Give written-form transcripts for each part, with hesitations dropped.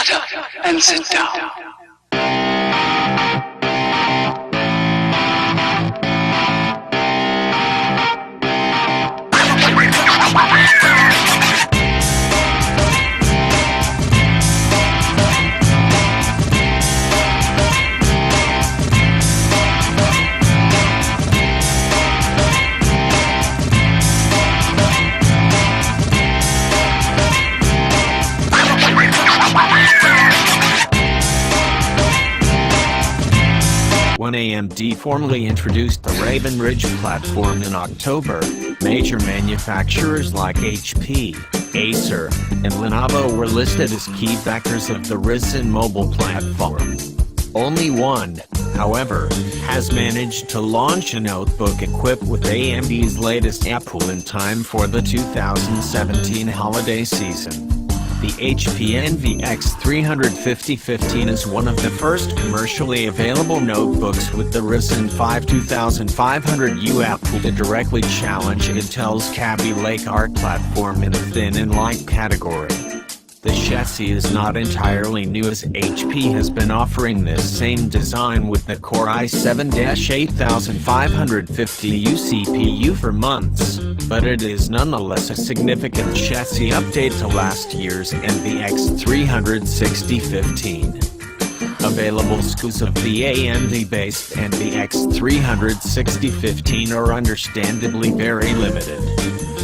Shut up and sit down. When AMD formally introduced the Raven Ridge platform in October, major manufacturers like HP, Acer, and Lenovo were listed as key backers of the Ryzen mobile platform. Only one, however, has managed to launch a notebook equipped with AMD's latest igpu in time for the 2017 holiday season. The HP Envy x360 is one of the first commercially available notebooks with the Ryzen 5 2500U igpu to directly challenge Intel's Kaby Lake Art platform in the thin and light category. The chassis is not entirely new, as HP has been offering this same design with the Core i7-8550U CPU for months, but it is nonetheless a significant chassis update to last year's Envy x360. Available SKUs of the AMD-based Envy x360 are understandably very limited.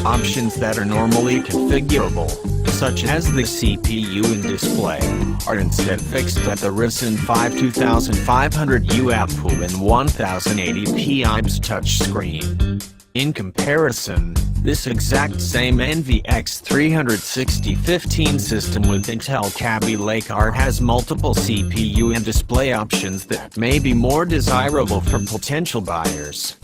Options that are normally configurable, such as the CPU and display, are instead fixed at the Ryzen 5 2500U igpu and 1080p IPS touchscreen. In comparison, this exact same Envy x360 system with Intel Kaby Lake Art has multiple CPU and display options that may be more desirable for potential buyers.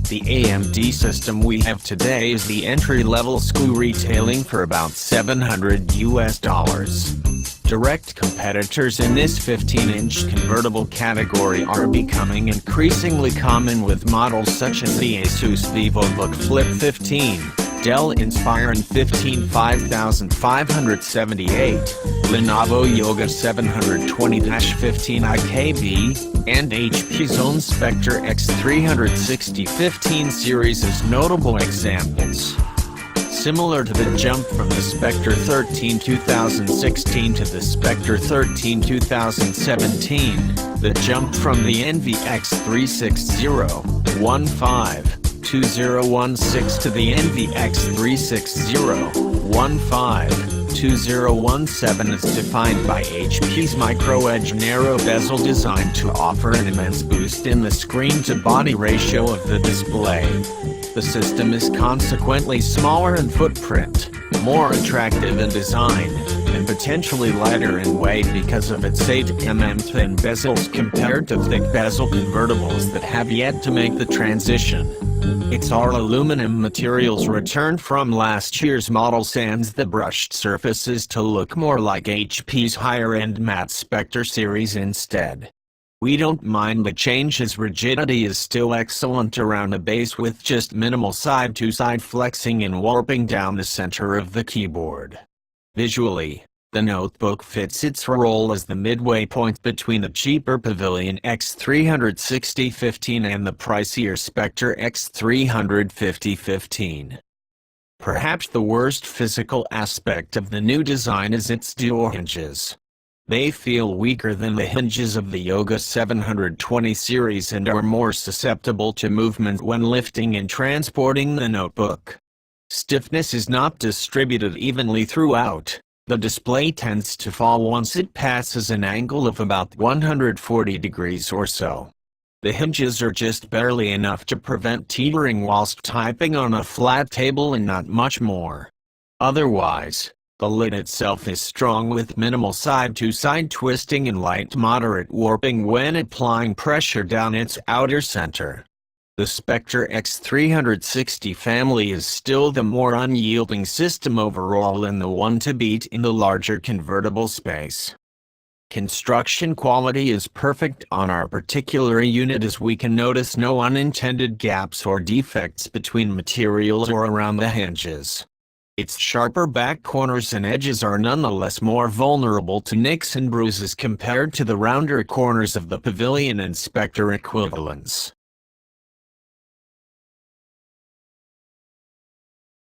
The AMD system we have today is the entry-level SKU, retailing for about $700. Direct competitors in this 15-inch convertible category are becoming increasingly common, with models such as the Asus VivoBook Flip 15, Dell Inspiron 15 5578, Lenovo Yoga 720-15 IKB, and HP's own Spectre x360 series as notable examples. Similar to the jump from the Spectre 13 2016 to the Spectre 13 2017, the jump from the Envy x360 2016 to the Envy x360 2017 is defined by HP's micro-edge narrow bezel design to offer an immense boost in the screen-to-body ratio of the display. The system is consequently smaller in footprint, more attractive in design, and potentially lighter in weight because of its 8mm thin bezels compared to thick bezel convertibles that have yet to make the transition. Its all-aluminum materials returned from last year's model sans the brushed surfaces to look more like HP's higher-end matte Spectre series instead. We don't mind the change, as rigidity is still excellent around a base with just minimal side-to-side flexing and warping down the center of the keyboard. Visually, the notebook fits its role as the midway point between the cheaper Pavilion x360 and the pricier Spectre x350. Perhaps the worst physical aspect of the new design is its dual hinges. They feel weaker than the hinges of the Yoga 720 series and are more susceptible to movement when lifting and transporting the notebook. Stiffness is not distributed evenly throughout. The display tends to fall once it passes an angle of about 140 degrees or so. The hinges are just barely enough to prevent teetering whilst typing on a flat table and not much more. Otherwise, the lid itself is strong with minimal side-to-side twisting and light moderate warping when applying pressure down its outer center. The Spectre x360 family is still the more unyielding system overall and the one to beat in the larger convertible space. Construction quality is perfect on our particular unit, as we can notice no unintended gaps or defects between materials or around the hinges. Its sharper back corners and edges are nonetheless more vulnerable to nicks and bruises compared to the rounder corners of the Pavilion and Spectre equivalents.